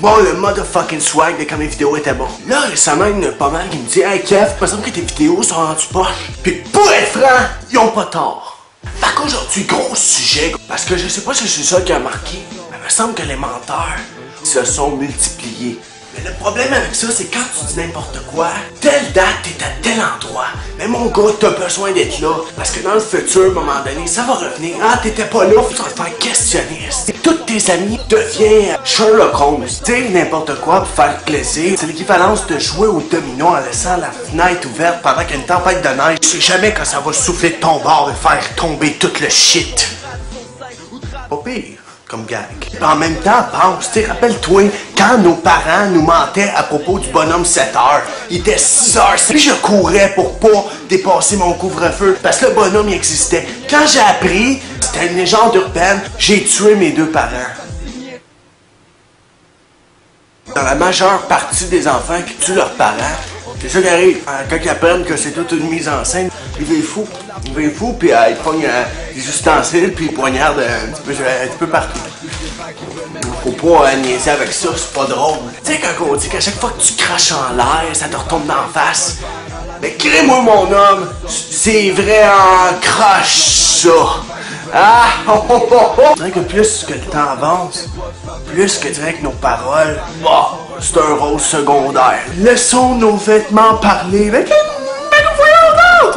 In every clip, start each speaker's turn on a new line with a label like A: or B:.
A: Bon, le motherfucking swag de quand mes vidéos étaient bon. Là, récemment, il y en a pas mal qui me disent « Hey Kev, il me semble que tes vidéos sont rendues poches. » Pis pour être franc, ils ont pas tort. Fait qu'aujourd'hui, gros sujet, parce que je sais pas si c'est ça qui a marqué, mais il me semble que les menteurs se sont multipliés. Mais le problème avec ça, c'est quand tu dis n'importe quoi, telle date, t'es à tel endroit. Mais mon gars, t'as besoin d'être là. Parce que dans le futur, à un moment donné, ça va revenir. Ah, t'étais pas là, tu vas te faire questionner. Tous tes amis deviennent Sherlock Holmes. Dire n'importe quoi pour faire plaisir. C'est l'équivalence de jouer au domino en laissant la fenêtre ouverte pendant qu'il y a une tempête de neige. Tu sais jamais quand ça va souffler de ton bord et faire tomber tout le shit. Pas pire. Comme gag. En même temps, pense, tu sais, rappelle-toi, quand nos parents nous mentaient à propos du bonhomme 7 heures, il était 6 heures, puis je courais pour pas dépasser mon couvre-feu, parce que le bonhomme il existait. Quand j'ai appris, c'était une légende urbaine, j'ai tué mes 2 parents. Dans la majeure partie des enfants qui tuent leurs parents, c'est ça qui arrive. Quand ils apprennent que c'est toute une mise en scène, ils vivent fou. Ils vivent fou, puis ils pognent des ustensiles, puis ils poignardent un petit peu partout. Faut pas niaiser avec ça, c'est pas drôle. Tu sais, quand on dit qu'à chaque fois que tu craches en l'air, ça te retombe d'en face. Mais crée-moi, mon homme, c'est vrai en crache ça. Ah! Je dirais que plus que le temps avance, plus que dirais que nos paroles, bah, c'est un rôle secondaire. Laissons nos vêtements parler. Mais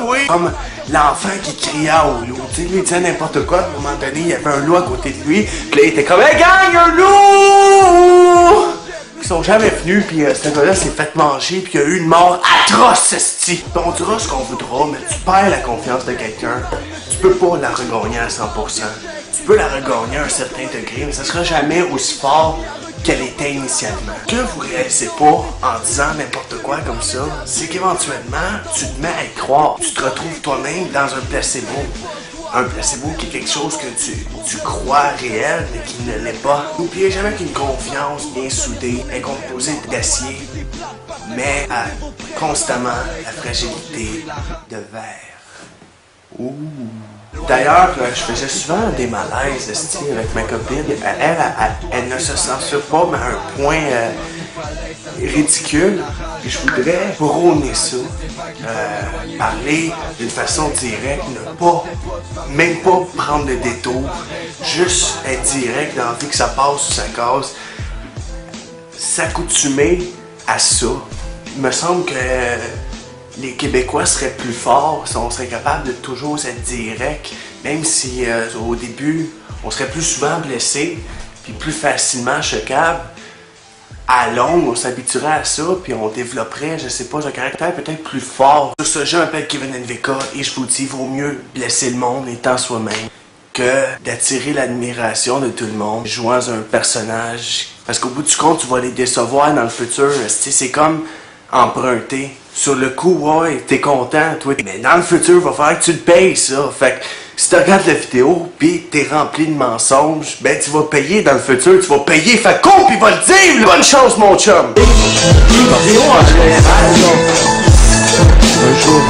A: oui. Comme l'enfant qui criait au loup. Tu sais, lui, il disait n'importe quoi. À un moment donné, il y avait un loup à côté de lui. Puis là, il était comme, hey gang, un loup! Ils sont jamais venus, puis ce gars-là s'est fait manger, puis il y a eu une mort atroce, esti. On dira ce qu'on voudra, mais tu perds la confiance de quelqu'un, tu peux pas la regagner à 100%. Tu peux la regagner à un certain degré, mais ça sera jamais aussi fort qu'elle était initialement. Ce que vous réalisez pas en disant n'importe quoi comme ça, c'est qu'éventuellement, tu te mets à y croire. Tu te retrouves toi-même dans un placebo. Un placebo qui est quelque chose que tu crois réel, mais qui ne l'est pas. N'oubliez jamais qu'une confiance bien soudée est composée d'acier, mais a constamment la fragilité de verre. Ouh. D'ailleurs, je faisais souvent des malaises de style avec ma copine. Elle ne se censure pas, mais à un point ridicule. Et je voudrais prôner ça. Parler d'une façon directe, même pas prendre de détour. Juste être direct dans le fait que ça passe ou ça casse. S'accoutumer à ça. Il me semble que les Québécois seraient plus forts si on serait capable de toujours être direct, même si au début, on serait plus souvent blessé, puis plus facilement choquable. À longue, on s'habituerait à ça, puis on développerait, je sais pas, un caractère peut-être plus fort. Sur ce, je m'appelle Kevin NVK, et je vous dis, il vaut mieux blesser le monde étant soi-même que d'attirer l'admiration de tout le monde, jouant un personnage. Parce qu'au bout du compte, tu vas les décevoir dans le futur. C'est comme emprunter. Sur le coup, ouais, t'es content, toi. Mais dans le futur, il va falloir que tu le payes, ça. Fait que si tu regardes la vidéo, pis t'es rempli de mensonges, ben tu vas payer dans le futur, tu vas payer. Fait qu'on pis va le dire! Bonne chance, mon chum! Un jour,